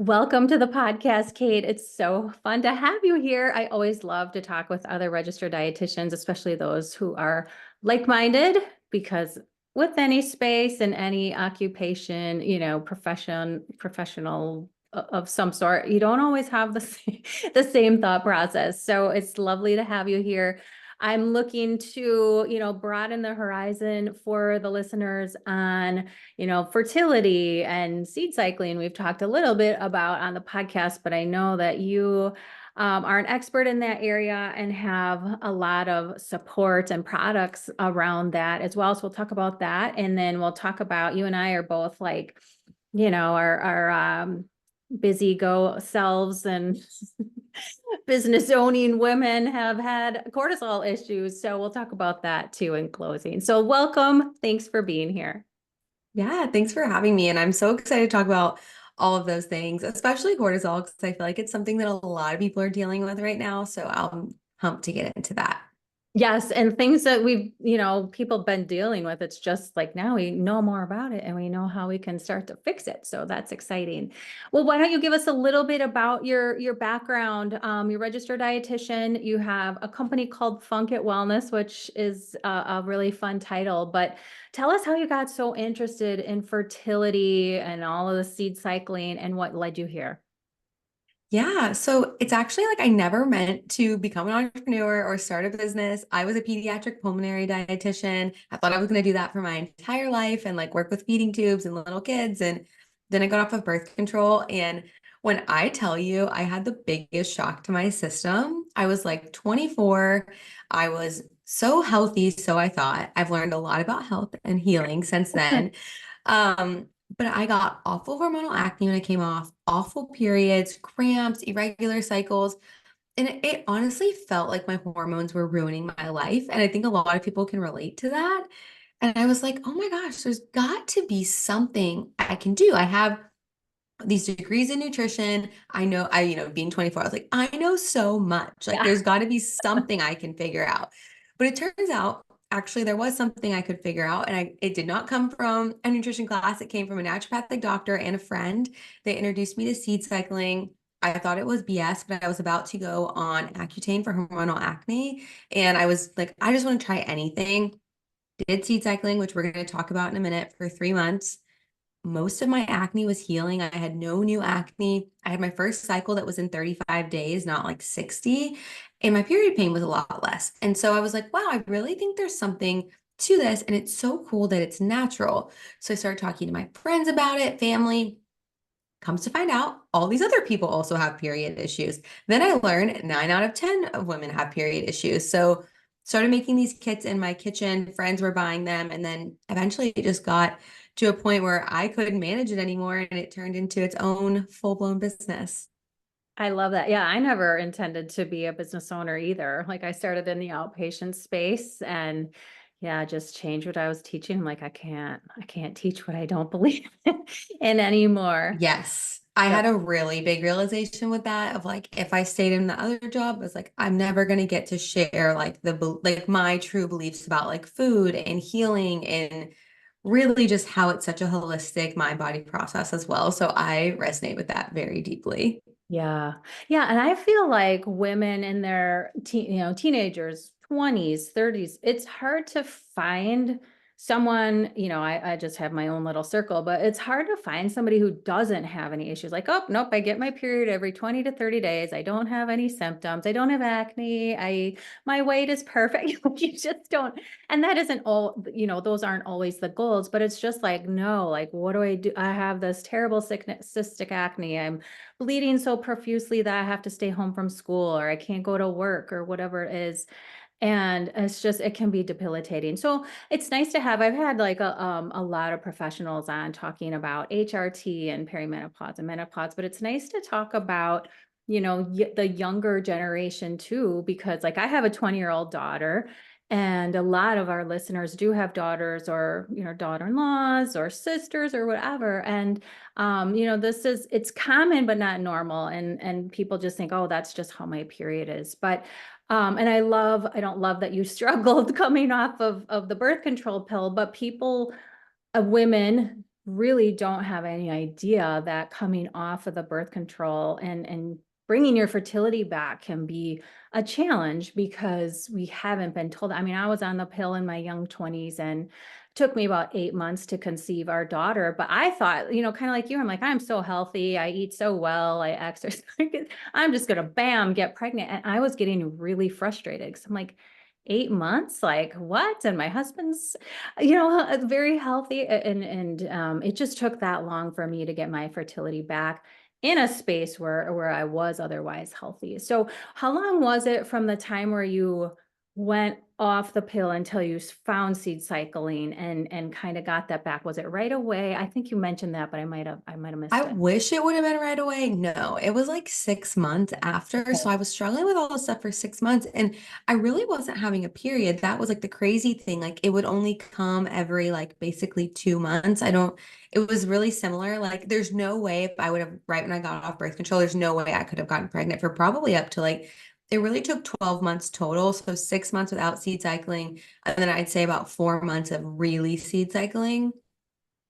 Welcome to the podcast, Kate. It's so fun to have you here. I always love to talk with other registered dietitians, especially those who are like-minded, because with any space and any occupation, professional of some sort, you don't always have the same thought process. So it's lovely to have you here. I'm looking to, broaden the horizon for the listeners on fertility and seed cycling. We've talked a little bit about on the podcast, but I know that you are an expert in that area and have a lot of support and products around that as well. So we'll talk about that. And then we'll talk about, you and I are both like, our busy go selves and business owning women have had cortisol issues. So we'll talk about that too in closing. So welcome. Thanks for being here. Yeah, thanks for having me. And I'm so excited to talk about all of those things, especially cortisol, because I feel like it's something that a lot of people are dealing with right now. So I'm pumped to get into that. Yes, and things that we've, people been dealing with. It's just like now we know more about it and we know how we can start to fix it. So that's exciting. Well, why don't you give us a little bit about your background? You're a registered dietitian. You have a company called Funk It Wellness, which is a really fun title. But tell us how you got so interested in fertility and all of the seed cycling and what led you here. Yeah, so it's actually like I never meant to become an entrepreneur or start a business. I was a pediatric pulmonary dietitian. I thought I was going to do that for my entire life and like work with feeding tubes and little kids. And then I got off of birth control. And when I tell you, I had the biggest shock to my system. I was like 24. I was so healthy. So I thought I've learned a lot about health and healing since then. Um, but I got awful hormonal acne when I came off, awful periods, cramps, irregular cycles. And it honestly felt like my hormones were ruining my life. And I think a lot of people can relate to that. And I was like, oh my gosh, there's got to be something I can do. I have these degrees in nutrition. Being 24, I was like, I know so much. Like, Yeah. there's got to be something I can figure out. But it turns out, actually, there was something I could figure out. And it did not come from a nutrition class. It came from a naturopathic doctor and a friend. They introduced me to seed cycling. I thought it was BS, but I was about to go on Accutane for hormonal acne. And I was like, I just want to try anything. Did seed cycling, which we're going to talk about in a minute, for 3 months. Most of my acne was healing. I had no new acne. I had my first cycle that was in 35 days, not like 60. And my period pain was a lot less. And so I was like, wow, I really think there's something to this. And it's so cool that it's natural. So I started talking to my friends about it, family. Comes to find out, all these other people also have period issues. Then I learned 9 out of 10 of women have period issues. So started making these kits in my kitchen. Friends were buying them. And then eventually it just got to a point where I couldn't manage it anymore and it turned into its own full-blown business. I love that. Yeah, I never intended to be a business owner either. Like I started in the outpatient space and yeah, just changed what I was teaching. I'm like, I can't teach what I don't believe in anymore. Yes. I So had a really big realization with that of like if I stayed in the other job, I was like, I'm never gonna get to share like like my true beliefs about like food and healing and really just how it's such a holistic mind body process as well. So I resonate with that very deeply. yeah. Yeah. And I feel like women in their teenagers, 20s, 30s, it's hard to find someone, I just have my own little circle, but it's hard to find somebody who doesn't have any issues. Like, oh, nope, I get my period every 20 to 30 days. I don't have any symptoms. I don't have acne. My weight is perfect. You just don't. And that isn't all, those aren't always the goals, but it's just like, no, like, what do I do? I have this terrible sickness, cystic acne. I'm bleeding so profusely that I have to stay home from school or I can't go to work or whatever it is. And it's just, it can be debilitating. So it's nice to have, I've had like a lot of professionals on talking about HRT and perimenopause and menopause, but it's nice to talk about, the younger generation too, because like I have a 20-year-old daughter and a lot of our listeners do have daughters or, daughter-in-laws or sisters or whatever. And it's common, but not normal. And people just think, oh, that's just how my period is. But, and I don't love that you struggled coming off of the birth control pill, but women really don't have any idea that coming off of the birth control and bringing your fertility back can be a challenge because we haven't been told. I mean, I was on the pill in my young 20s and it took me about 8 months to conceive our daughter. But I thought, you know, kind of like you, I'm like, I'm so healthy. I eat so well. I exercise. I'm just going to bam, get pregnant. And I was getting really frustrated because I'm like, 8 months, like what? And my husband's, you know, very healthy. And it just took that long for me to get my fertility back in a space where I was otherwise healthy. So how long was it from the time where you went off the pill until you found seed cycling and kind of got that back? Was it right away? I think you mentioned that, but I might have I missed it. wish it would have been right away. No, it was like 6 months after. So Okay. I was struggling with all this stuff for 6 months and I really wasn't having a period. That was like the crazy thing. Like it would only come every like basically 2 months. It was really similar. Like there's no way if I would have, right when I got off birth control, there's no way I could have gotten pregnant for probably up to like, it really took 12 months total. So 6 months without seed cycling. And then I'd say about 4 months of really seed cycling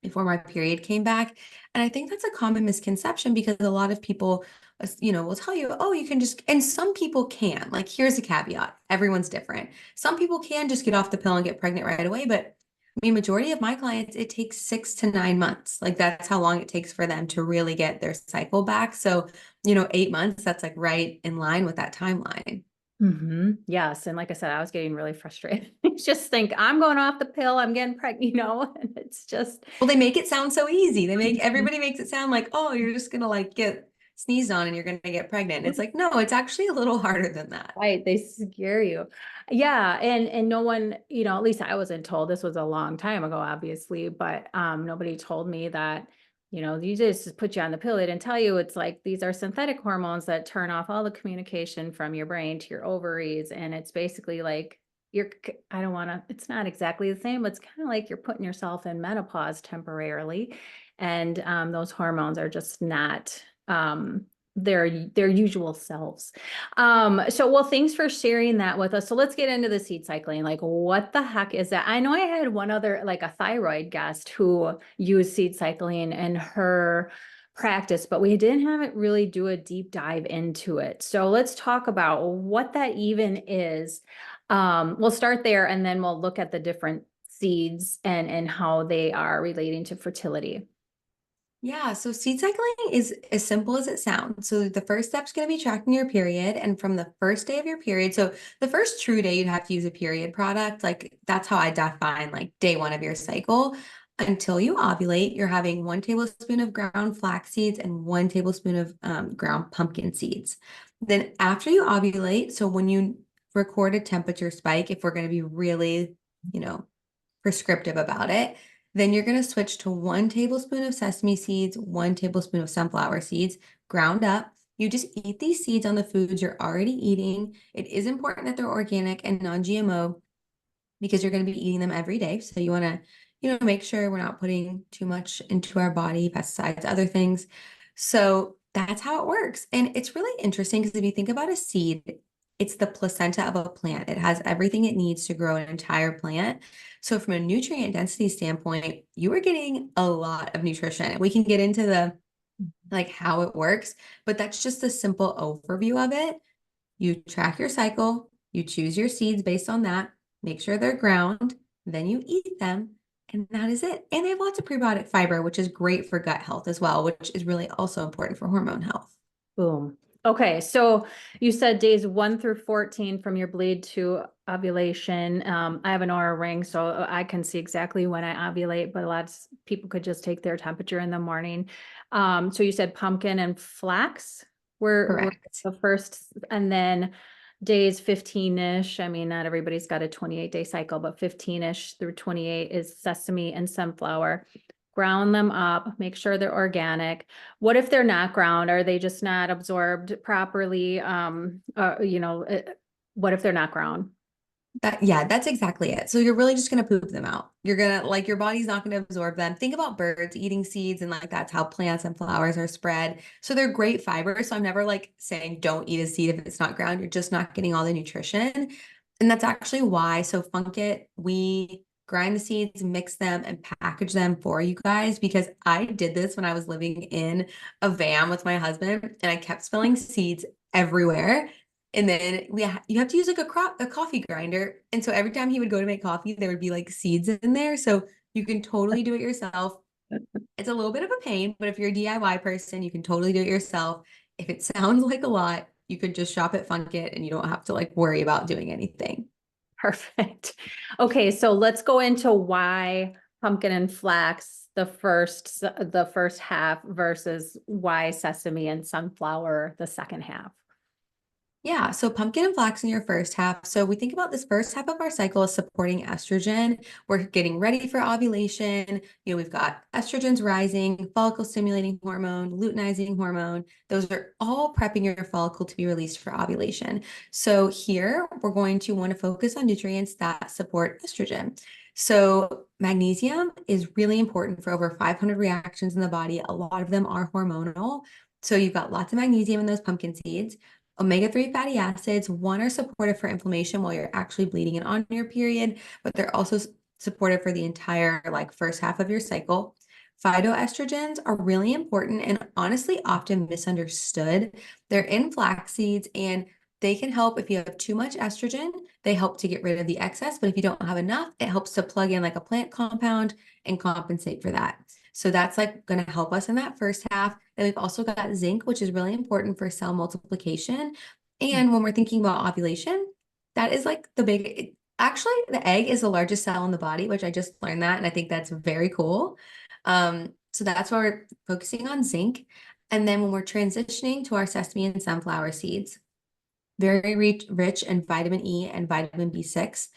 before my period came back. And I think that's a common misconception because a lot of people, will tell you, oh, you can just, and some people can. Like, here's a caveat, everyone's different. Some people can just get off the pill and get pregnant right away. But I mean, majority of my clients, it takes 6 to 9 months. Like, that's how long it takes for them to really get their cycle back. So, 8 months, that's like right in line with that timeline. Yes. And like I said, I was getting really frustrated. Just think I'm going off the pill, I'm getting pregnant, you know, and it's just, Well, they make it sound so easy. Everybody makes it sound like, oh, you're just gonna like get sneezed on and you're gonna get pregnant. And it's like, no, it's actually a little harder than that. right, they scare you. Yeah, and no one, you know, at least I wasn't told. This was a long time ago, obviously, but nobody told me that, you know, you just put you on the pill. They didn't tell you it's like these are synthetic hormones that turn off all the communication from your brain to your ovaries, and it's basically like I don't want to, it's not exactly the same, but it's kind of like you're putting yourself in menopause temporarily, and those hormones are just not their usual selves. So well, thanks for sharing that with us. So let's get into the seed cycling. Like, what the heck is that? I know I had one other, like a thyroid guest who used seed cycling in her practice, but we didn't have it really do a deep dive into it. So let's talk about what that even is. We'll start there and then we'll look at the different seeds and how they are relating to fertility. Yeah, so seed cycling is as simple as it sounds. So the first step's going to be tracking your period, and from the first day of your period, so the first true day you'd have to use a period product. Like that's how I define like day one of your cycle. Until you ovulate, you're having 1 tablespoon of ground flax seeds and 1 tablespoon of ground pumpkin seeds. Then after you ovulate, so when you record a temperature spike, if we're going to be really, you know, prescriptive about it, then you're going to switch to 1 tablespoon of sesame seeds, 1 tablespoon of sunflower seeds, ground up. You just eat these seeds on the foods you're already eating. It is important that they're organic and non-GMO because you're going to be eating them every day. So you want to, make sure we're not putting too much into our body, pesticides, other things. So that's how it works. And it's really interesting because if you think about a seed, it's the placenta of a plant. It has everything it needs to grow an entire plant. So from a nutrient density standpoint, you are getting a lot of nutrition. We can get into the like how it works, but that's just a simple overview of it. You track your cycle, you choose your seeds based on that, make sure they're ground, then you eat them, and that is it. And they have lots of prebiotic fiber, which is great for gut health as well, which is really also important for hormone health. Boom. Okay, so you said days 1 through 14 from your bleed to ovulation. I have an aura ring, so I can see exactly when I ovulate, but a lot of people could just take their temperature in the morning. So you said pumpkin and flax were Correct. the first, and then days 15-ish. I mean, not everybody's got a 28-day cycle, but 15-ish through 28 is sesame and sunflower. Ground them up, make sure they're organic. What if they're not ground? Are they just not absorbed properly? What if they're not ground? Yeah, that's exactly it. So you're really just going to poop them out. You're going to like your body's not going to absorb them. Think about birds eating seeds and like that's how plants and flowers are spread. So they're great fiber. So I'm never like saying don't eat a seed if it's not ground. You're just not getting all the nutrition. And that's actually why. So Funkit, we grind the seeds, mix them, and package them for you guys because I did this when I was living in a van with my husband and I kept spilling seeds everywhere. And then you have to use like a coffee grinder. And so every time he would go to make coffee, there would be like seeds in there. So you can totally do it yourself. It's a little bit of a pain, but if you're a DIY person, you can totally do it yourself. If it sounds like a lot, you could just shop at Funkit and you don't have to like worry about doing anything. Perfect. Okay, so let's go into why pumpkin and flax the first half versus why sesame and sunflower the second half. Yeah, so pumpkin and flax in your first half. So we think about this first half of our cycle as supporting estrogen. We're getting ready for ovulation. We've got estrogens rising, follicle stimulating hormone, luteinizing hormone. Those are all prepping your follicle to be released for ovulation. So here we're going to want to focus on nutrients that support estrogen. So magnesium is really important for over 500 reactions in the body. A lot of them are hormonal. So you've got lots of magnesium in those pumpkin seeds. Omega-3 fatty acids, one, are supportive for inflammation while you're actually bleeding and on your period, but they're also supportive for the entire like first half of your cycle. Phytoestrogens are really important and honestly often misunderstood. They're in flax seeds and they can help if you have too much estrogen. They help to get rid of the excess, but if you don't have enough, it helps to plug in like a plant compound and compensate for that. So that's like going to help us in that first half. Then we've also got zinc, which is really important for cell multiplication. And when we're thinking about ovulation, that is like actually, the egg is the largest cell in the body, which I just learned that. And I think that's very cool. So that's why we're focusing on zinc. And then when we're transitioning to our sesame and sunflower seeds, very rich in vitamin E and vitamin B6,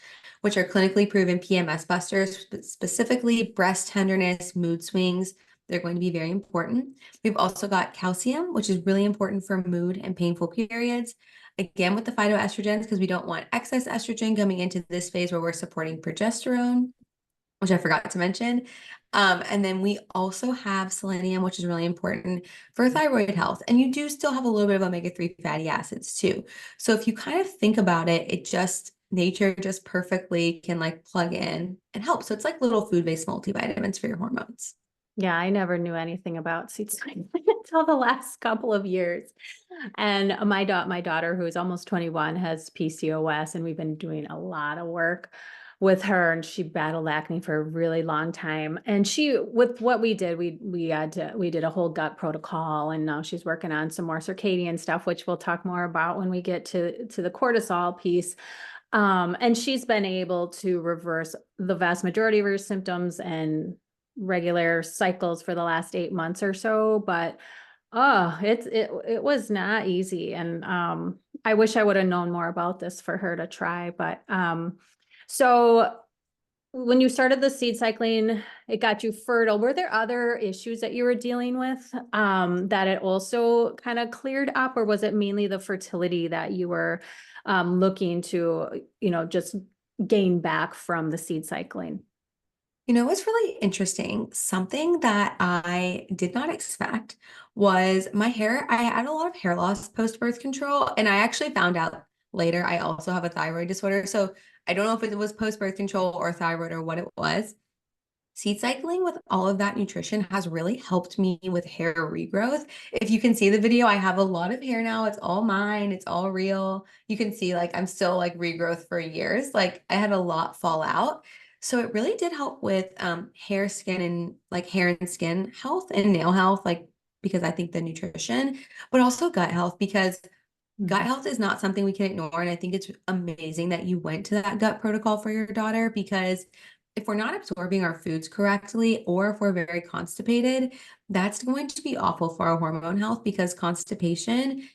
which are clinically proven PMS busters, specifically breast tenderness, mood swings. They're going to be very important. We've also got calcium, which is really important for mood and painful periods. Again, with the phytoestrogens, because we don't want excess estrogen coming into this phase where we're supporting progesterone, which I forgot to mention. And then we also have selenium, which is really important for thyroid health. And you do still have a little bit of omega-3 fatty acids too. So if you kind of think about it, nature just perfectly can like plug in and help. So it's like little food-based multivitamins for your hormones. Yeah, I never knew anything about seed cycling until the last couple of years. And my daughter, who is almost 21, has PCOS, and we've been doing a lot of work with her, and she battled acne for a really long time. And with what we did, we did a whole gut protocol, and now she's working on some more circadian stuff, which we'll talk more about when we get to the cortisol piece. And she's been able to reverse the vast majority of her symptoms and regular cycles for the last 8 months or so, but it was not easy. And I wish I would have known more about this for her to try. But so when you started the seed cycling, it got you fertile. Were there other issues that you were dealing with that it also kind of cleared up, or was it mainly the fertility that you were looking to, just gain back from the seed cycling? What's really interesting, something that I did not expect was my hair. I had a lot of hair loss post-birth control, and I actually found out later I also have a thyroid disorder. So I don't know if it was post-birth control or thyroid or what it was. Seed cycling with all of that nutrition has really helped me with hair regrowth. If you can see the video, I have a lot of hair now. It's all mine. It's all real. You can see like I'm still like regrowth for years. Like I had a lot fall out. So it really did help with hair, skin, and like hair and skin health and nail health, like because I think the nutrition, but also gut health because gut health is not something we can ignore. And I think it's amazing that you went to that gut protocol for your daughter because if we're not absorbing our foods correctly or if we're very constipated, that's going to be awful for our hormone health because constipation,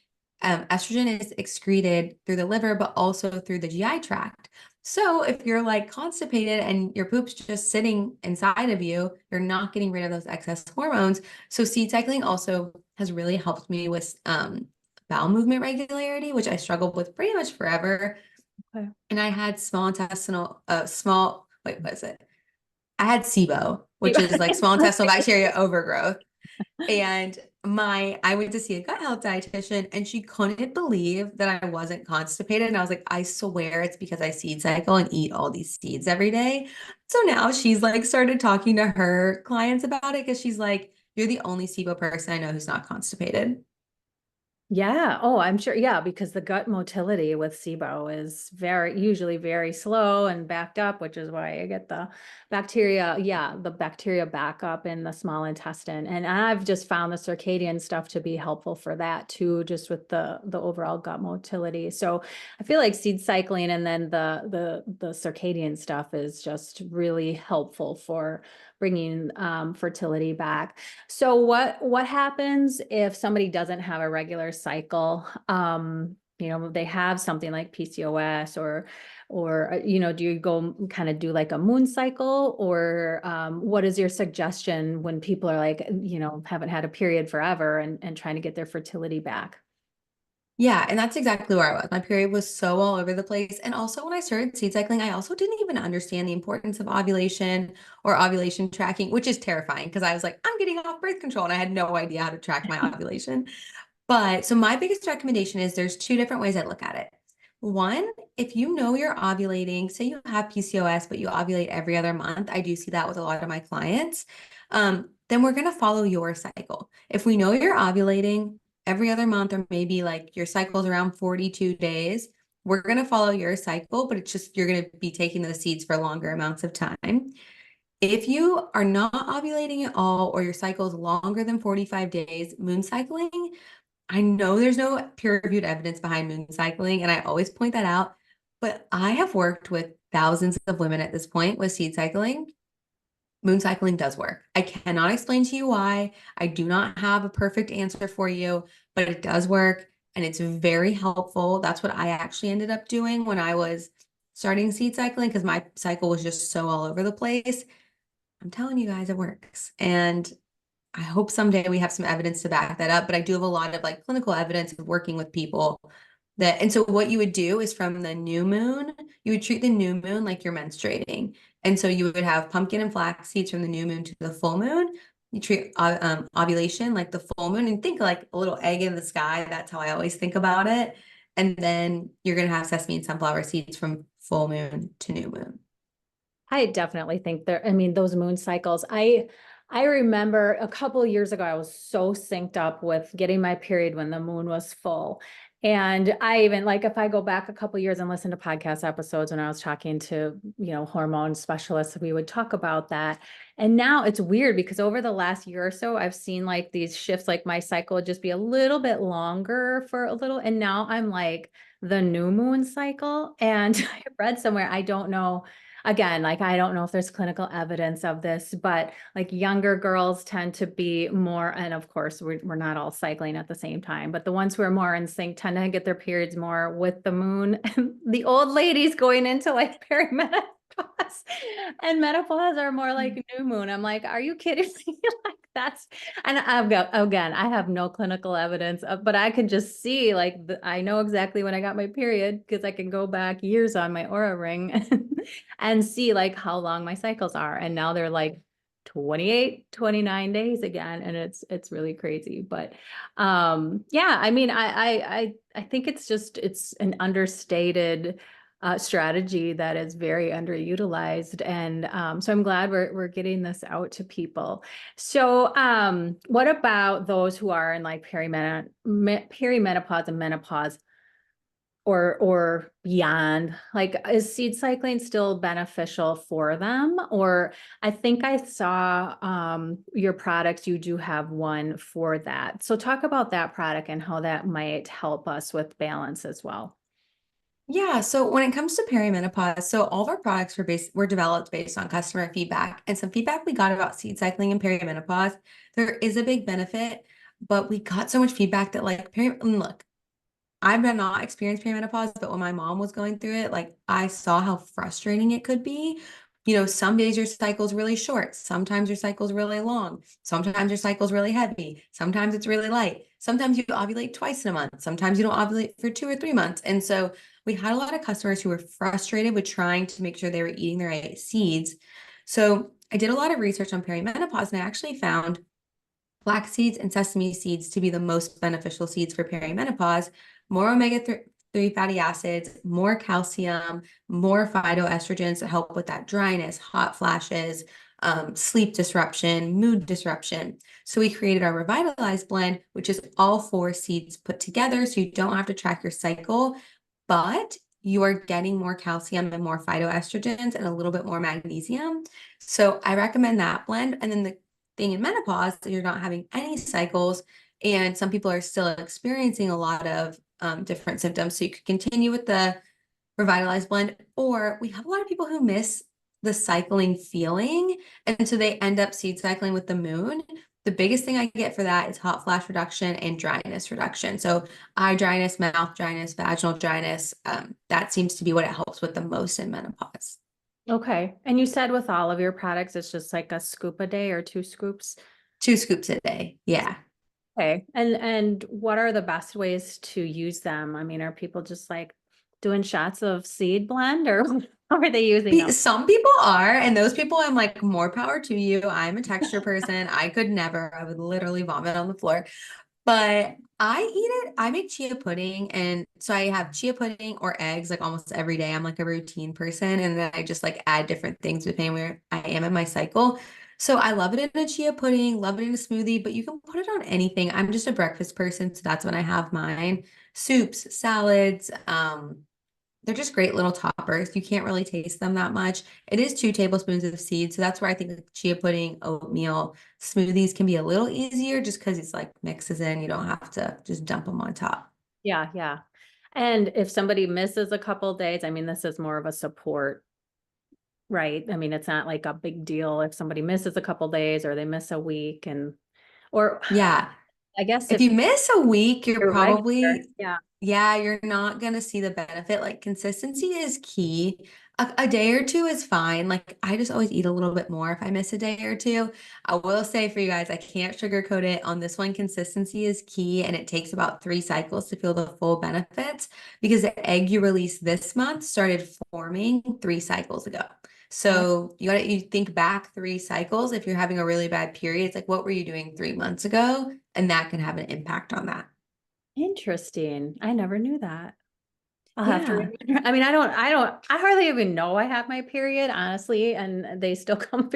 estrogen is excreted through the liver, but also through the GI tract. So if you're like constipated and your poop's just sitting inside of you, you're not getting rid of those excess hormones. So seed cycling also has really helped me with bowel movement regularity, which I struggled with pretty much forever. Okay. And I had wait, what is it? I had SIBO, which is like small intestinal bacteria overgrowth. And I went to see a gut health dietitian and she couldn't believe that I wasn't constipated. And I was like, I swear it's because I seed cycle and eat all these seeds every day. So now she's like started talking to her clients about it because she's like, you're the only SIBO person I know who's not constipated. Yeah. Oh, I'm sure. Yeah, because the gut motility with SIBO is usually very slow and backed up, which is why I get the bacteria. Yeah, the bacteria back up in the small intestine. And I've just found the circadian stuff to be helpful for that too, just with the overall gut motility. So I feel like seed cycling and then the circadian stuff is just really helpful for bringing fertility back. So what happens if somebody doesn't have a regular cycle? They have something like PCOS or do you go kind of do like a moon cycle or what is your suggestion when people are like, haven't had a period forever and trying to get their fertility back? Yeah, and that's exactly where I was. My period was so all over the place. And also when I started seed cycling, I also didn't even understand the importance of ovulation or ovulation tracking, which is terrifying because I was like, I'm getting off birth control and I had no idea how to track my ovulation. But so my biggest recommendation is there's two different ways I look at it. One, if you know you're ovulating, say you have PCOS, but you ovulate every other month, I do see that with a lot of my clients, then we're going to follow your cycle. If we know you're ovulating every other month, or maybe like your cycle's around 42 days, we're going to follow your cycle, but it's just you're going to be taking those seeds for longer amounts of time. If you are not ovulating at all, or your cycle is longer than 45 days, moon cycling, I know there's no peer-reviewed evidence behind moon cycling, and I always point that out, but I have worked with thousands of women at this point with seed cycling. Moon cycling does work. I cannot explain to you why. I do not have a perfect answer for you, but it does work and it's very helpful. That's what I actually ended up doing when I was starting seed cycling because my cycle was just so all over the place. I'm telling you guys, it works. And I hope someday we have some evidence to back that up, but I do have a lot of like clinical evidence of working with people that, and so what you would do is from the new moon, you would treat the new moon like you're menstruating. And so you would have pumpkin and flax seeds from the new moon to the full moon. You treat ovulation like the full moon and think like a little egg in the sky. That's how I always think about it. And then you're going to have sesame and sunflower seeds from full moon to new moon. I definitely think I mean, those moon cycles, I remember a couple of years ago, I was so synced up with getting my period when the moon was full. And I even like if I go back a couple of years and listen to podcast episodes when I was talking to, hormone specialists, we would talk about that. And now it's weird because over the last year or so, I've seen like these shifts, like my cycle would just be a little bit longer for a little. And now I'm like the new moon cycle. And I read somewhere, I don't know. Again, like I don't know if there's clinical evidence of this, but like younger girls tend to be more, and of course we're not all cycling at the same time, but the ones who are more in sync tend to get their periods more with the moon. And the old ladies going into like perimenopause and menopause are more like new moon. I'm like, are you kidding me? Like that's, and I've got, again, I have no clinical evidence, but I can just see like, I know exactly when I got my period because I can go back years on my Aura ring and see like how long my cycles are. And now they're like 28, 29 days again. And it's really crazy. But yeah, I mean, I think it's an understated strategy that is very underutilized. And so I'm glad we're getting this out to people. So what about those who are in like perimenopause and menopause? Or beyond, like is seed cycling still beneficial for them? Or I think I saw your products, you do have one for that. So talk about that product and how that might help us with balance as well. Yeah, so when it comes to perimenopause, so all of our products were developed based on customer feedback and some feedback we got about seed cycling and perimenopause. There is a big benefit, but we got so much feedback that like look, I've not experienced perimenopause, but when my mom was going through it, like I saw how frustrating it could be. Some days your cycle's really short, sometimes your cycle's really long, sometimes your cycle's really heavy, sometimes it's really light, sometimes you ovulate twice in a month, sometimes you don't ovulate for 2 or 3 months. And so we had a lot of customers who were frustrated with trying to make sure they were eating the right seeds. So I did a lot of research on perimenopause and I actually found flax seeds and sesame seeds to be the most beneficial seeds for perimenopause. More omega-3 fatty acids, more calcium, more phytoestrogens to help with that dryness, hot flashes, sleep disruption, mood disruption. So we created our revitalized blend, which is all 4 seeds put together. So you don't have to track your cycle, but you are getting more calcium and more phytoestrogens and a little bit more magnesium. So I recommend that blend. And then the thing in menopause that you're not having any cycles, and some people are still experiencing a lot of different symptoms. So you could continue with the revitalized blend, or we have a lot of people who miss the cycling feeling, and so they end up seed cycling with the moon. The biggest thing I get for that is hot flash reduction and dryness reduction. So eye dryness, mouth dryness, vaginal dryness, that seems to be what it helps with the most in menopause. Okay. And you said with all of your products, it's just like a scoop a day or 2 scoops? 2 scoops a day. Yeah. Okay. And what are the best ways to use them? I mean, are people just like doing shots of seed blend or how are they using them? Some people are, and those people, I'm like, more power to you. I'm a texture person. I could never. I would literally vomit on the floor. But I eat it. I make chia pudding. And so I have chia pudding or eggs like almost every day. I'm like a routine person. And then I just like add different things depending where I am in my cycle. So I love it in a chia pudding, love it in a smoothie, but you can put it on anything. I'm just a breakfast person. So that's when I have mine. Soups, salads, they're just great little toppers. You can't really taste them that much. It is 2 tablespoons of seeds. So that's where I think like chia pudding, oatmeal, smoothies can be a little easier just because it's like mixes in. You don't have to just dump them on top. Yeah, yeah. And if somebody misses a couple days, I mean, this is more of a support, right? I mean, it's not like a big deal if somebody misses a couple days or they miss a week or Yeah. I guess If if you miss a week, you're you're regular, probably, yeah. yeah, you're not going to see the benefit. Like consistency is key. A day or two is fine. Like I just always eat a little bit more if I miss a day or two. I will say for you guys, I can't sugarcoat it on this one. Consistency is key, and it takes about 3 cycles to feel the full benefits because the egg you released this month started forming 3 cycles ago. So you think back 3 cycles. If you're having a really bad period, it's like, what were you doing 3 months ago? And that can have an impact on that. Interesting. I never knew that. I'll have to Yeah. remember. I mean, I hardly even know I have my period, honestly, and they still come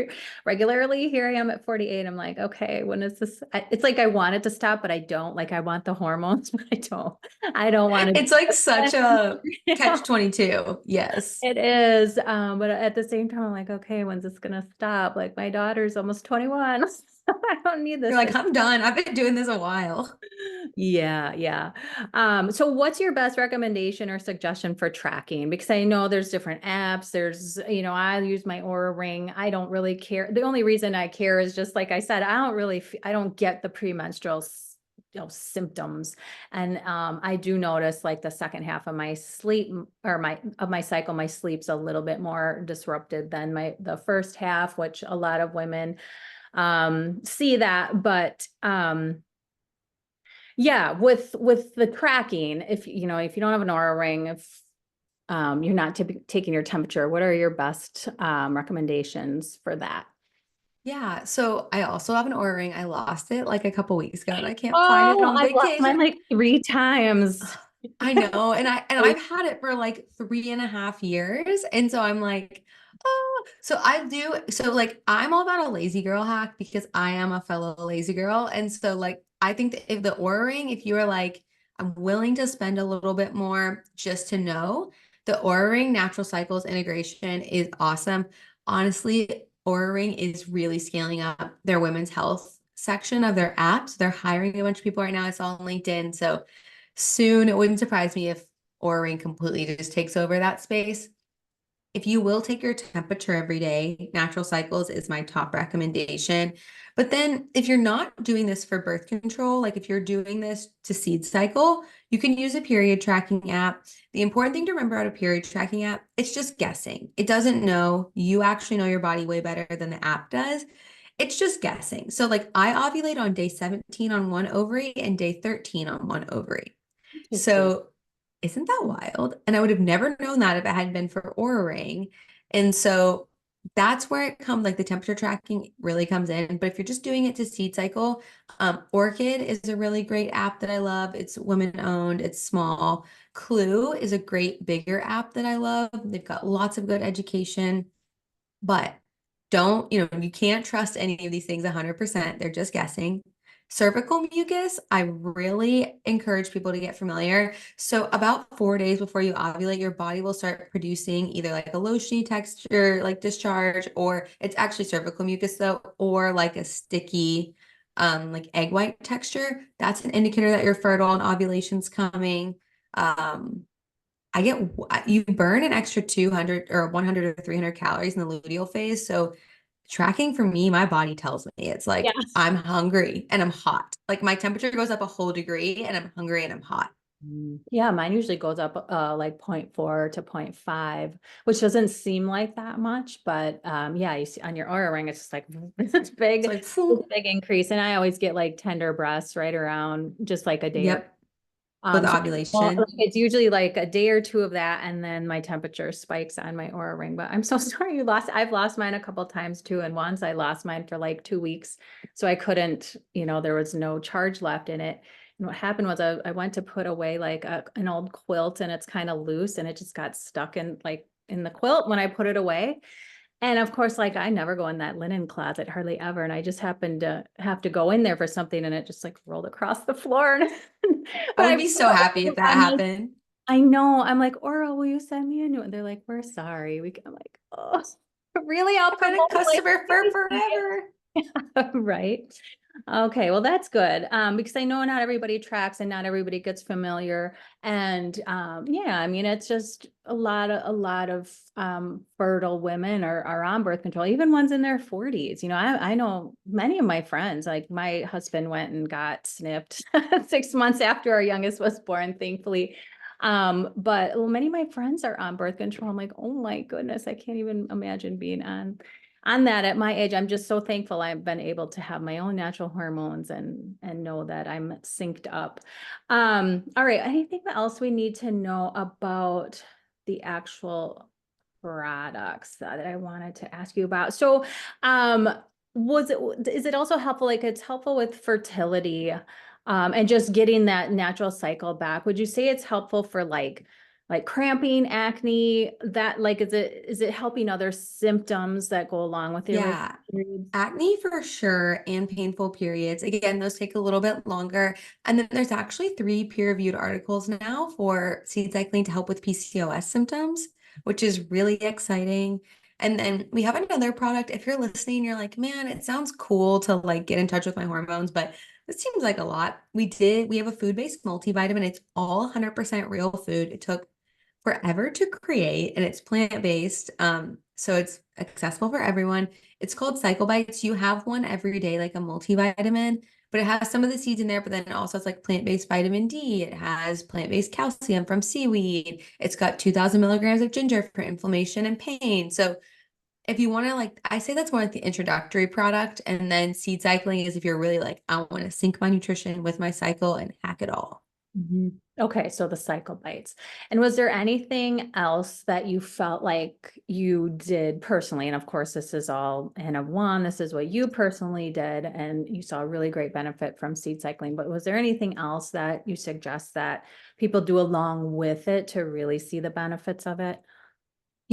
regularly. Here I am at 48. I'm like, okay, when is this? It's like I want it to stop, but I don't. Like I want the hormones, but I don't. I don't want It's like such a to. catch 22. Yes. It is, but at the same time, I'm like, okay, when's this gonna stop? Like my daughter's almost 21. I don't need You're this. like, I'm done. I've been doing this a while. Yeah, yeah. So what's your best recommendation or suggestion for tracking? Because I know there's different apps. There's, I use my Aura Ring. I don't really care. The only reason I care is just like I said, I don't get the premenstrual symptoms. And I do notice like the second half of my sleep or my cycle, my sleep's a little bit more disrupted than the first half, which a lot of women see that, but yeah, with the tracking, if if you don't have an Aura Ring, if you're not taking your temperature, what are your best recommendations for that? Yeah. So I also have an Oura ring. I lost it like a couple weeks ago and I can't find it Oh, on I've lost vacation. mine like 3 times. I know. And I've had it for like 3.5 years. And so I'm like, oh, so like I'm all about a lazy girl hack because I am a fellow lazy girl. And so like I think that if the Oura ring, if you are like, I'm willing to spend a little bit more just to know, the Oura ring natural cycles integration is awesome. Honestly, Oura ring is really scaling up their women's health section of their apps. They're hiring a bunch of people right now. I saw on LinkedIn. So soon, it wouldn't surprise me if Oura Ring completely just takes over that space. If you will take your temperature every day, natural cycles is my top recommendation. But then if you're not doing this for birth control, like if you're doing this to seed cycle, you can use a period tracking app. The important thing to remember about a period tracking app, it's just guessing. It doesn't know. You actually know your body way better than the app does. It's just guessing. So like I ovulate on day 17 on one ovary and day 13 on one ovary. Interesting. So isn't that wild? And I would have never known that if it hadn't been for Oura Ring. And so that's where it comes, like the temperature tracking really comes in. But if you're just doing it to seed cycle, Orchid is a really great app that I love. It's women owned, it's small. Clue is a great bigger app that I love. They've got lots of good education, but don't, you can't trust any of these things 100%. They're just guessing. Cervical mucus, I really encourage people to get familiar. So about 4 days before you ovulate, your body will start producing either like a lotiony texture, like discharge, or it's actually cervical mucus though, or like a sticky, like egg white texture. That's an indicator that you're fertile and ovulation's coming. Um, you burn an extra 200 or 100 or 300 calories in the luteal phase. So tracking for me, my body tells me it's Yeah. like I'm hungry and I'm hot. Like my temperature goes up a whole degree and I'm hungry and I'm hot. Yeah, mine usually goes up like 0.4 to 0.5, which doesn't seem like that much, but yeah, you see on your Aura ring, it's just like it's It's big, like, it's big increase. And I always get like tender breasts right around just like a day or yep, with so well, like, ovulation. it's usually like a day or two of that, and then my temperature spikes on my Aura ring. But I'm so sorry you lost. I've lost mine a couple times too, and once I lost mine for like 2 weeks, so I couldn't. There was no charge left in it. And what happened was I went to put away like an old quilt, and it's kind of loose, and it just got stuck in the quilt when I put it away. And of course, like I never go in that linen closet hardly ever. And I just happened to have to go in there for something and it just like rolled across the floor. I But would I be so happy if that I'm like, happened. I know. I'm like, Aura, will you send me a new one? They're like, we're sorry. I'm like, oh, really? I'll I've been a promote like customer for forever. right. Okay, well, that's good. Because I know not everybody tracks and not everybody gets familiar. And yeah, I mean, it's just a lot of fertile women are on birth control, even ones in their 40s. I know many of my friends, like my husband went and got snipped 6 months after our youngest was born, thankfully. But many of my friends are on birth control. I'm like, oh my goodness, I can't even imagine being on that at my age. I'm just so thankful I've been able to have my own natural hormones and know that I'm synced up. All right, anything else we need to know about the actual products that I wanted to ask you about? So, is it also helpful, like it's helpful with fertility, and just getting that natural cycle back? Would you say it's helpful for like cramping, acne, that like is it helping other symptoms that go along with irregular Yeah, periods? acne for sure and painful periods. Again, those take a little bit longer. And then there's actually 3 peer-reviewed articles now for seed cycling to help with PCOS symptoms, which is really exciting. And then we have another product. If you're listening, you're like, man, it sounds cool to like get in touch with my hormones, but this seems like a lot. We have a food-based multivitamin. It's all 100% real food. It took forever to create and it's plant-based. So it's accessible for everyone. It's called Cycle Bites. You have one every day, like a multivitamin, but it has some of the seeds in there, but then it also has like plant-based vitamin D. It has plant-based calcium from seaweed. It's got 2000 milligrams of ginger for inflammation and pain. So if you want to like, I say that's more like the introductory product. And then seed cycling is if you're really like, I want to sync my nutrition with my cycle and hack it all. Mhm. Okay, so the cycle bites. And was there anything else that you felt like you did personally? And of course, this is all N of one. This is what you personally did, and you saw a really great benefit from seed cycling. But was there anything else that you suggest that people do along with it to really see the benefits of it?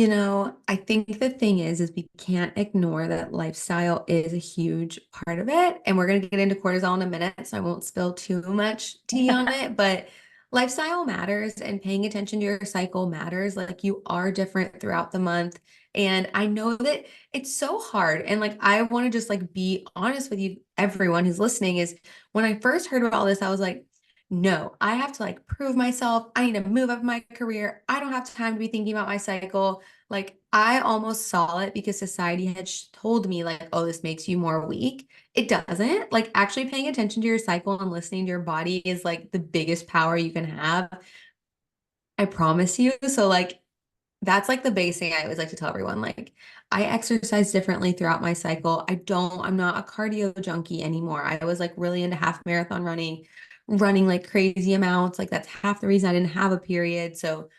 I think the thing is we can't ignore that lifestyle is a huge part of it. And we're going to get into cortisol in a minute, so I won't spill too much tea on it, but lifestyle matters and paying attention to your cycle matters. Like you are different throughout the month. And I know that it's so hard. And like, I want to just like be honest with you, everyone who's listening is when I first heard about all this, I was like, no, I have to like prove myself. I need to move up my career. I don't have time to be thinking about my cycle. Like I almost saw it because society had told me like, oh, this makes you more weak. It doesn't. Like actually paying attention to your cycle and listening to your body is like the biggest power you can have. I promise you. So like that's like the base thing I always like to tell everyone. Like I exercise differently throughout my cycle. I'm not a cardio junkie anymore. I was like really into half marathon running like crazy amounts. Like that's half the reason I didn't have a period. So,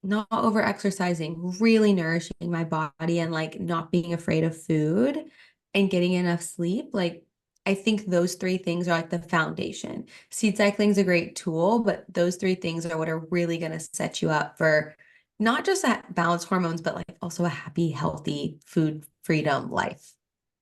not over exercising, really nourishing my body and like not being afraid of food and getting enough sleep, like I think those three things are like the foundation. Seed cycling is a great tool, but those three things are what are really going to set you up for not just that balanced hormones, but like also a happy, healthy food freedom life.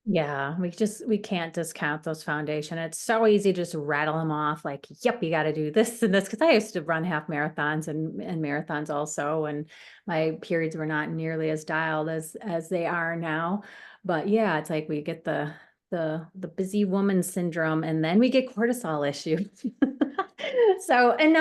Yeah, we can't discount those foundation. It's so easy to just rattle them off like, yep, you got to do this and this. Because I used to run half marathons and marathons also, and my periods were not nearly as dialed as they are now. But yeah, it's like we get the busy woman syndrome, and then we get cortisol issues. So, and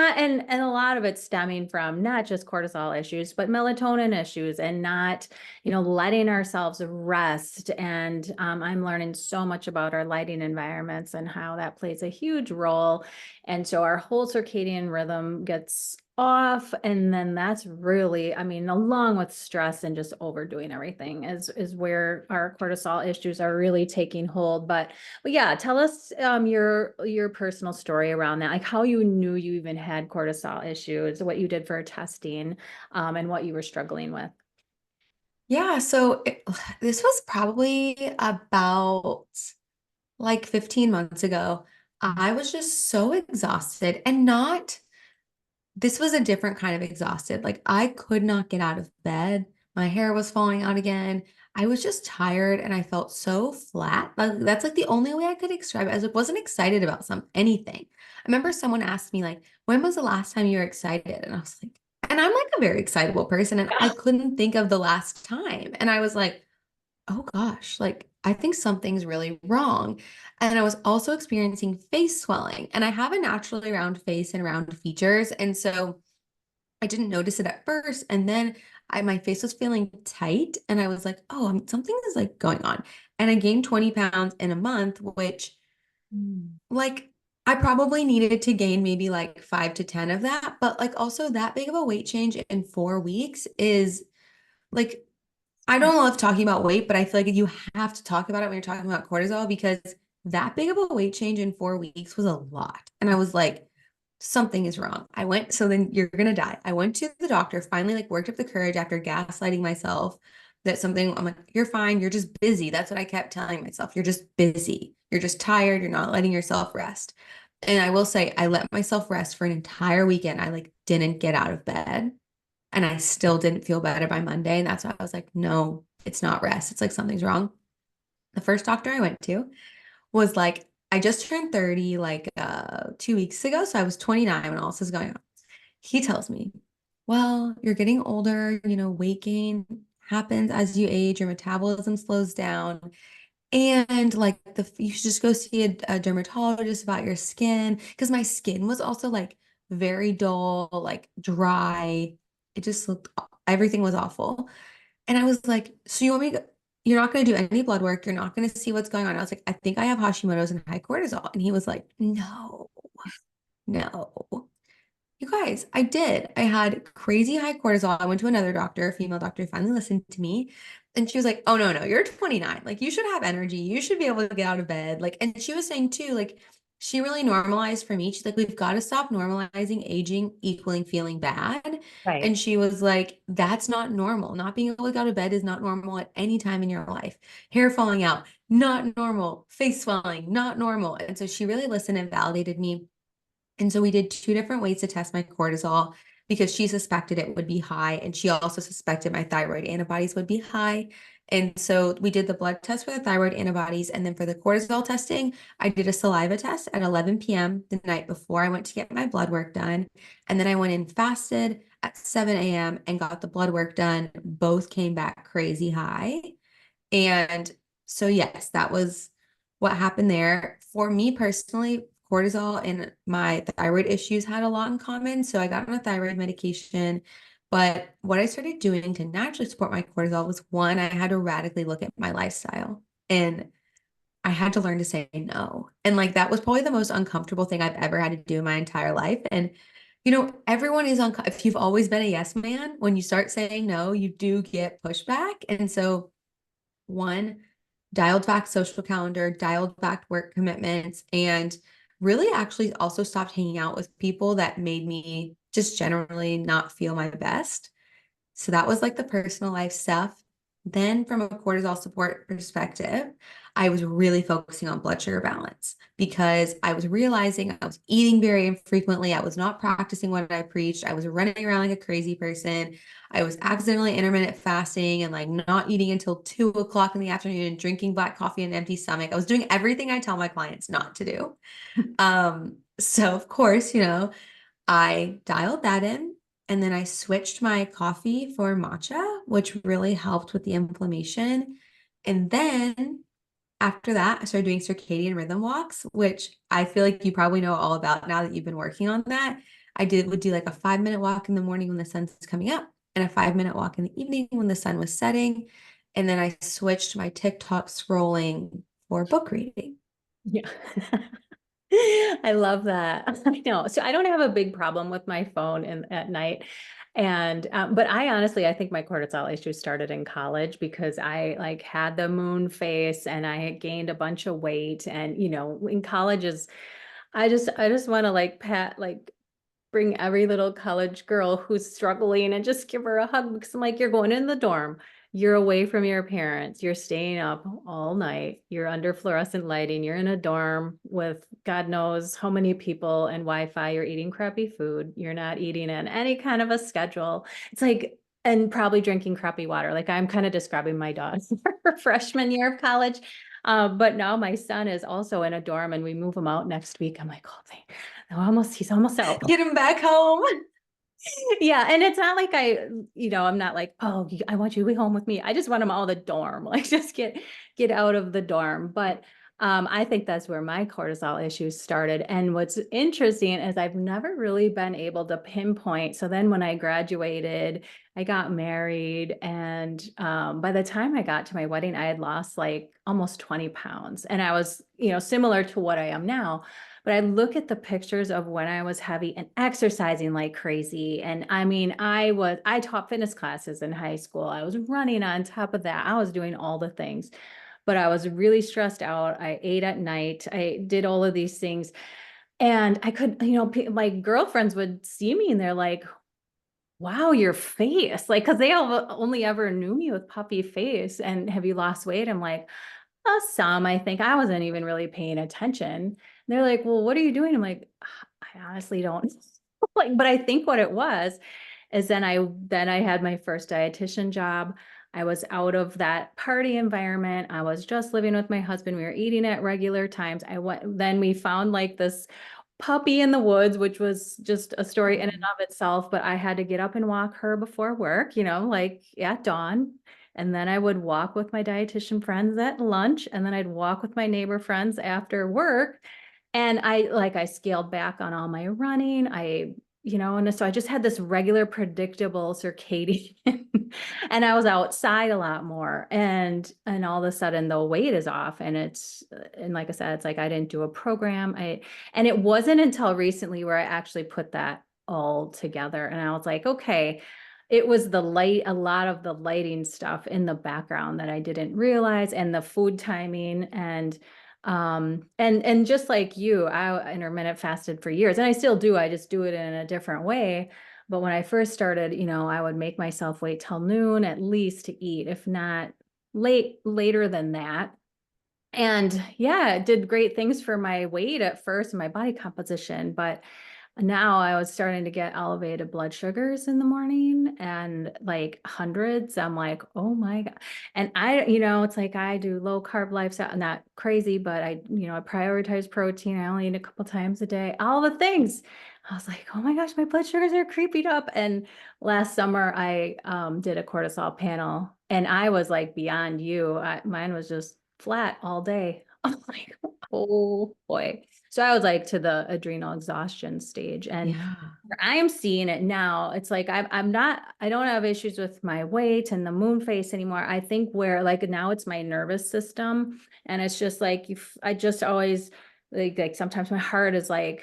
a lot of it's stemming from not just cortisol issues, but melatonin issues, and not, letting ourselves rest. And I'm learning so much about our lighting environments and how that plays a huge role. And so our whole circadian rhythm gets off. And then that's really, I mean, along with stress and just overdoing everything is where our cortisol issues are really taking hold. But yeah, tell us your personal story around that, like how you knew you even had cortisol issues, what you did for testing, and what you were struggling with. Yeah, so this was probably about like 15 months ago. I was just so exhausted and not this was a different kind of exhausted. Like I could not get out of bed. My hair was falling out again. I was just tired and I felt so flat. Like, that's like the only way I could describe it. I wasn't excited about anything. I remember someone asked me like, when was the last time you were excited? And I was like, and I'm like a very excitable person and I couldn't think of the last time. And I was like, oh gosh, like I think something's really wrong. And I was also experiencing face swelling, and I have a naturally round face and round features. And so I didn't notice it at first. And then my face was feeling tight, and I was like, oh, something is like going on. And I gained 20 pounds in a month, which Mm. like I probably needed to gain maybe like 5 to 10 of that. But like also that big of a weight change in 4 weeks is like I don't love talking about weight, but I feel like you have to talk about it when you're talking about cortisol because that big of a weight change in 4 weeks was a lot. And I was like, something is wrong. I went, so then you're gonna die. I went to the doctor, finally like worked up the courage after gaslighting myself that something, I'm like, you're fine, you're just busy. That's what I kept telling myself. You're just busy. You're just tired. You're not letting yourself rest. And I will say, I let myself rest for an entire weekend. I like didn't get out of bed. And I still didn't feel better by Monday. And that's why I was like, no, it's not rest. It's like something's wrong. The first doctor I went to was like, I just turned 30 like 2 weeks ago. So I was 29 when all this is going on. He tells me, well, you're getting older, weight gain happens as you age, your metabolism slows down. And like you should just go see a dermatologist about your skin. Because my skin was also like very dull, like dry. It just looked, everything was awful. And I was like, so you want me to, you're not going to do any blood work. You're not going to see what's going on. I was like, I think I have Hashimoto's and high cortisol. And he was like, no, no. You guys, I did. I had crazy high cortisol. I went to another doctor, a female doctor, who finally listened to me. And she was like, oh, no, no, you're 29. Like, you should have energy. You should be able to get out of bed. Like, and she was saying too, like, she really normalized for me. She's like, we've got to stop normalizing aging equaling feeling bad. Right. And she was like, that's not normal. Not being able to get out of bed is not normal at any time in your life. Hair falling out, not normal. Face swelling, not normal. And so she really listened and validated me. And so we did two different ways to test my cortisol because she suspected it would be high. And she also suspected my thyroid antibodies would be high. And so we did the blood test for the thyroid antibodies. And then for the cortisol testing, I did a saliva test at 11 p.m. the night before I went to get my blood work done. And then I went in fasted at 7 a.m. and got the blood work done. Both came back crazy high. And so, yes, that was what happened there. For me personally, cortisol and my thyroid issues had a lot in common. So I got on a thyroid medication. But what I started doing to naturally support my cortisol was one, I had to radically look at my lifestyle and I had to learn to say no. And like that was probably the most uncomfortable thing I've ever had to do in my entire life. And everyone is on, if you've always been a yes man, when you start saying no, you do get pushback. And so one, dialed back social calendar, dialed back work commitments, and really actually also stopped hanging out with people that made me just generally not feel my best. So that was like the personal life stuff. Then from a cortisol support perspective, I was really focusing on blood sugar balance because I was realizing I was eating very infrequently. I was not practicing what I preached. I was running around like a crazy person. I was accidentally intermittent fasting and like not eating until 2 o'clock in the afternoon and drinking black coffee on an empty stomach. I was doing everything I tell my clients not to do. So of course, I dialed that in and then I switched my coffee for matcha, which really helped with the inflammation. And then after that, I started doing circadian rhythm walks, which I feel like you probably know all about now that you've been working on that. Would do like a 5 minute walk in the morning when the sun's coming up and a 5 minute walk in the evening when the sun was setting. And then I switched my TikTok scrolling for book reading. Yeah. I love that. I know. So I don't have a big problem with my phone at night. And, but I think my cortisol issue started in college because I like had the moon face and I had gained a bunch of weight. And, in colleges, I just want to like bring every little college girl who's struggling and just give her a hug because I'm like, you're going in the dorm. You're away from your parents. You're staying up all night. You're under fluorescent lighting. You're in a dorm with God knows how many people and Wi-Fi. You're eating crappy food. You're not eating in any kind of a schedule. It's like, and probably drinking crappy water. Like I'm kind of describing my daughter her freshman year of college. But now my son is also in a dorm and we move him out next week. I'm like, oh, he's almost out. Get him back home. Yeah, and it's not like I'm not like, oh, I want you to be home with me. I just want them all the dorm, like just get out of the dorm. But I think that's where my cortisol issues started. And what's interesting is I've never really been able to pinpoint. So then when I graduated, I got married, and by the time I got to my wedding, I had lost like almost 20 pounds, and I was, similar to what I am now. But I look at the pictures of when I was heavy and exercising like crazy. And I mean, I taught fitness classes in high school. I was running on top of that. I was doing all the things, but I was really stressed out. I ate at night. I did all of these things. And I could, my girlfriends would see me and they're like, wow, your face. Like, cause they all only ever knew me with puffy face. And have you lost weight? I'm like, some, I think I wasn't even really paying attention. And they're like, well, what are you doing? I'm like, I honestly don't like, but I think what it was is then I had my first dietitian job. I was out of that party environment. I was just living with my husband. We were eating at regular times. Then we found like this puppy in the woods, which was just a story in and of itself, but I had to get up and walk her before work, like at dawn. And then I would walk with my dietitian friends at lunch, and then I'd walk with my neighbor friends after work. And I scaled back on all my running. And so I just had this regular, predictable circadian, and I was outside a lot more. And all of a sudden the weight is off, and like I said, it's like I didn't do a program. And it wasn't until recently where I actually put that all together. And I was like, okay, it was a lot of the lighting stuff in the background that I didn't realize, and the food timing, and just like you, I intermittent fasted for years, and I still do. I just do it in a different way. But when I first started, I would make myself wait till noon at least to eat, if not later than that. And yeah, it did great things for my weight at first and my body composition, but now I was starting to get elevated blood sugars in the morning and like hundreds. I'm like, oh my God. And it's like I do low carb lifestyle, not crazy, but I prioritize protein. I only eat a couple times a day, all the things. I was like, oh my gosh, my blood sugars are creeping up. And last summer I did a cortisol panel, and I was like beyond you. Mine was just flat all day. I'm like, oh boy. So I was like to the adrenal exhaustion stage, and Yeah. I am seeing it now. It's like I don't have issues with my weight and the moon face anymore. I think where like now it's my nervous system, and it's just like I just always like sometimes my heart is like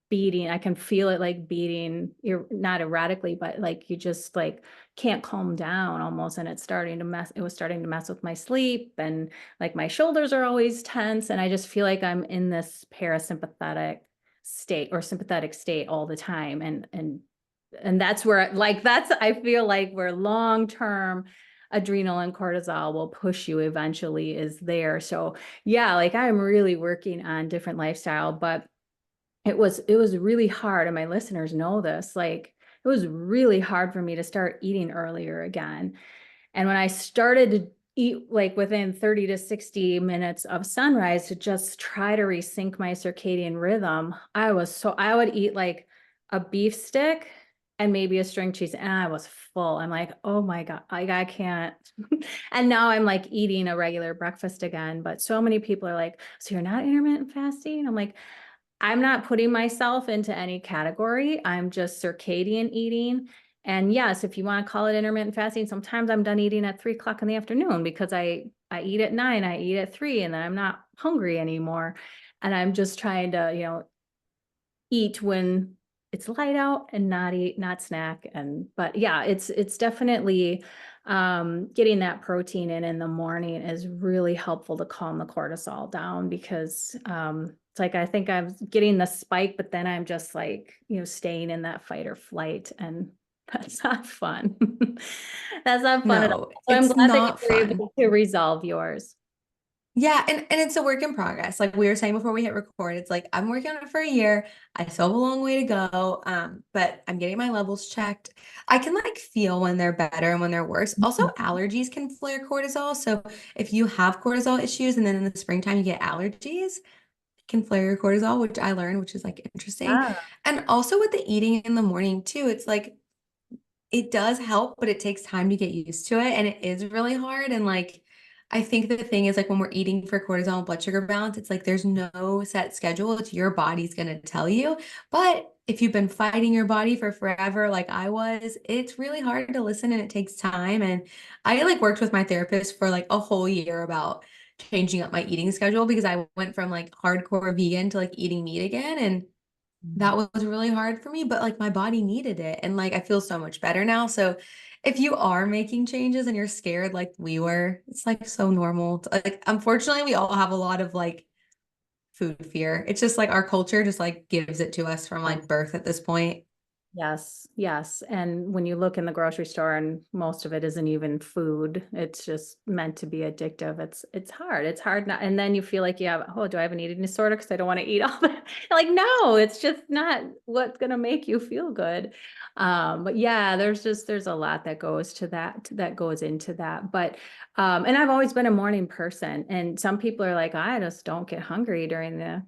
beating. I can feel it like beating, you're not erratically, but like you just like can't calm down almost. And it was starting to mess with my sleep, and like my shoulders are always tense. And I just feel like I'm in this parasympathetic state or sympathetic state all the time. And and that's where like that's I feel like where long-term adrenal and cortisol will push you eventually is there. So yeah, like I'm really working on different lifestyle, but it was really hard, and my listeners know this. Like it was really hard for me to start eating earlier again. And when I started to eat like within 30 to 60 minutes of sunrise to just try to resync my circadian rhythm, I would eat like a beef stick and maybe a string cheese, and I was full. I'm like, oh my God, I can't. And now I'm like eating a regular breakfast again. But so many people are like, so you're not intermittent fasting? I'm like, I'm not putting myself into any category. I'm just circadian eating. And yes, if you want to call it intermittent fasting, sometimes I'm done eating at 3 o'clock in the afternoon because I eat at 9, I eat at 3, and then I'm not hungry anymore. And I'm just trying to, eat when it's light out and not eat, not snack. And but yeah, it's definitely getting that protein in the morning is really helpful to calm the cortisol down because it's like I think I'm getting the spike, but then I'm just like, staying in that fight or flight, and that's not fun. That's not fun at all. No, So I'm it's glad that you not were fun. able to resolve yours. Yeah, and it's a work in progress. Like we were saying before we hit record, it's like I'm working on it for a year. I still have a long way to go. But I'm getting my levels checked. I can like feel when they're better and when they're worse. Also, allergies can flare cortisol. So if you have cortisol issues and then in the springtime you get allergies, it can flare your cortisol, which I learned, which is like interesting. Yeah. And also with the eating in the morning too, it's like it does help, but it takes time to get used to it. And it is really hard. And like, I think the thing is like when we're eating for cortisol and blood sugar balance, it's like there's no set schedule. It's your body's going to tell you. But if you've been fighting your body for forever, like I was, it's really hard to listen and it takes time. And I like worked with my therapist for like a whole year about changing up my eating schedule because I went from like hardcore vegan to like eating meat again. And that was really hard for me, but like my body needed it. And like I feel so much better now. So if you are making changes and you're scared like we were, it's like so normal. Like unfortunately, we all have a lot of like food fear. It's just like our culture just like gives it to us from like birth at this point. Yes, yes. And when you look in the grocery store and most of it isn't even food, it's just meant to be addictive. It's hard. It's hard not, and then you feel like you have, oh, do I have an eating disorder because I don't want to eat all that? Like, no, it's just not what's gonna make you feel good. But yeah, there's a lot that goes to that goes into that. But and I've always been a morning person, and some people are like, I just don't get hungry during the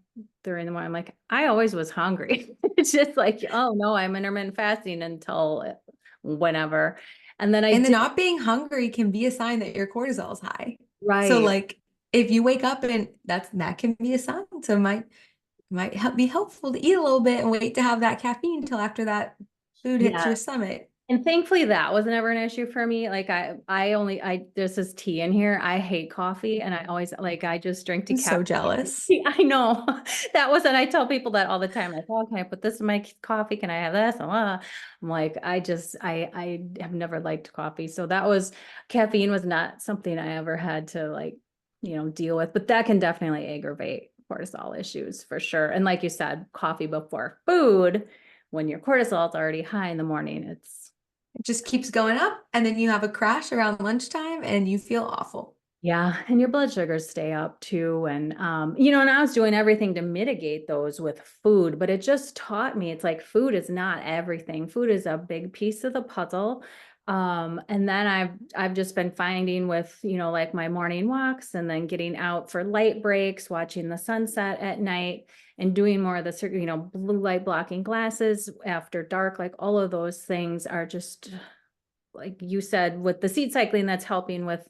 morning. I'm like, I always was hungry. It's just like, oh no, I'm intermittent fasting until whenever. And then I And then did, not being hungry can be a sign that your cortisol is high. So right. like if you wake up and that can be a sign. So might be helpful to eat a little bit and wait to have that caffeine until after that food hits Yeah. your stomach. And thankfully that was never an issue for me. Like this is tea in here. I hate coffee, and I always like, I just drink I'm decaf. so jealous. I know that was, and I tell people that all the time. Like, oh, can I put this in my coffee? Can I have this? I'm like, I have never liked coffee. So caffeine was not something I ever had to like, deal with, but that can definitely aggravate cortisol issues for sure. And like you said, coffee before food, when your cortisol is already high in the morning, It just keeps going up, and then you have a crash around lunchtime and you feel awful. yeah, and your blood sugars stay up too. And and I was doing everything to mitigate those with food, but it just taught me it's like food is not everything. Food is a big piece of the puzzle. And then I've just been finding with, like my morning walks and then getting out for light breaks, watching the sunset at night and doing more of the blue light blocking glasses after dark, like all of those things are just like you said, with the seed cycling, that's helping with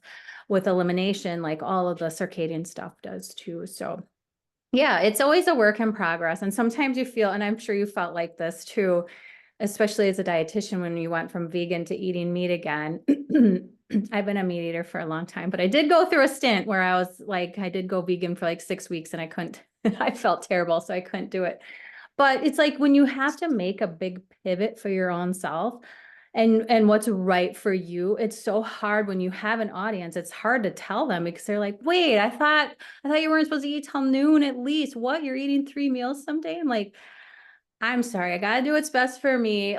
elimination, like all of the circadian stuff does too. So yeah, it's always a work in progress. And sometimes you feel, and I'm sure you felt like this too, especially as a dietitian when you went from vegan to eating meat again. I've been a meat eater for a long time, but I did go through a stint where I was like, I did go vegan for like 6 weeks and I couldn't, I felt terrible, so I couldn't do it. But it's like when you have to make a big pivot for your own self, and what's right for you, it's so hard when you have an audience. It's hard to tell them because they're like, wait, I thought you weren't supposed to eat till noon at least. What, you're eating 3 meals someday? I'm like, I'm sorry, I gotta do what's best for me.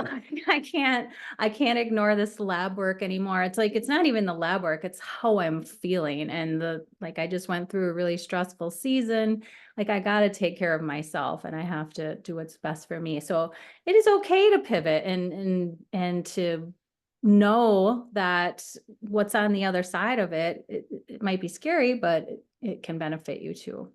I can't ignore this lab work anymore. It's like, it's not even the lab work, it's how I'm feeling. And like, I just went through a really stressful season. Like, I gotta take care of myself and I have to do what's best for me. So it is okay to pivot and to know that what's on the other side of it, it might be scary, but it can benefit you too.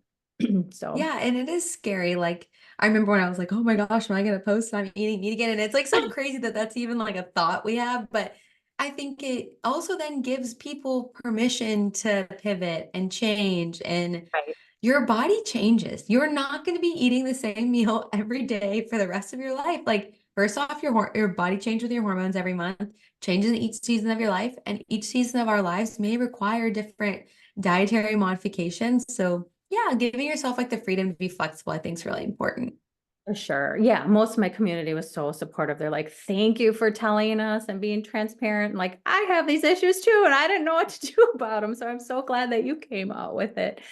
So. Yeah, and it is scary. Like, I remember when I was like, oh my gosh, am I gonna post I'm eating meat again? And it's like so crazy that that's even like a thought we have. But I think it also then gives people permission to pivot and change, and Right. your body changes. You're not going to be eating the same meal every day for the rest of your life. Like, first off, your body changes with your hormones every month, changes in each season of your life, and each season of our lives may require different dietary modifications. So, yeah, giving yourself like the freedom to be flexible, I think is really important. For sure. Yeah. Most of my community was so supportive. They're like, thank you for telling us and being transparent. Like, I have these issues too, and I didn't know what to do about them. So I'm so glad that you came out with it.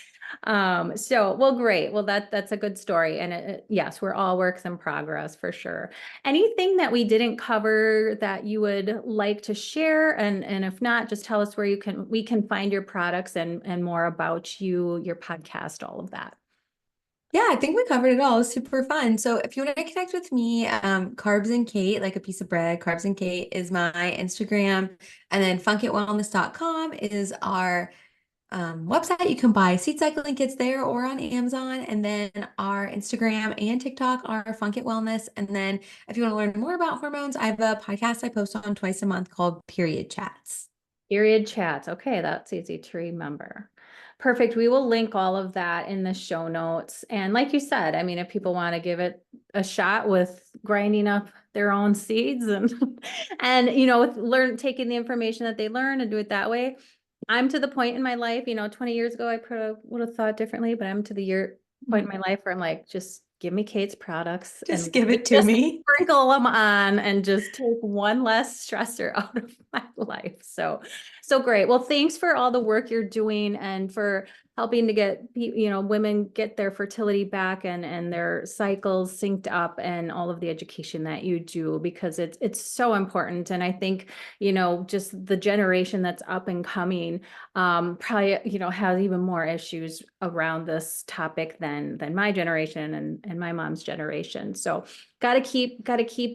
Well, great. Well, that's a good story. And yes, we're all works in progress for sure. Anything that we didn't cover that you would like to share? And if not, just tell us where we can find your products and more about you, your podcast, all of that. Yeah, I think we covered it all. It was super fun. So if you want to connect with me, Carbs and Kate, like a piece of bread, Carbs and Kate is my Instagram. And then funkitwellness.com is our website. You can buy seed cycling kits there or on Amazon. And then our Instagram and TikTok are Funk It Wellness. And then if you want to learn more about hormones, I have a podcast I post on twice a month called Period Chats. Period chats. Okay, that's easy to remember. Perfect. We will link all of that in the show notes. And like you said, I mean, if people want to give it a shot with grinding up their own seeds and and learn taking the information that they learn and do it that way. I'm to the point in my life, 20 years ago, I probably would have thought differently, but I'm to the point in my life where I'm like, just give me Kate's products Just and give it to just me. sprinkle them on and just take one less stressor out of my life. So great. Well, thanks for all the work you're doing and for helping to get, women get their fertility back and their cycles synced up and all of the education that you do, because it's so important. And I think, just the generation that's up and coming, probably, has even more issues around this topic than my generation and my mom's generation. So got to keep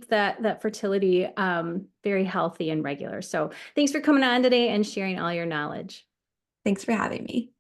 that fertility very healthy and regular. So thanks for coming on today and sharing all your knowledge. Thanks for having me.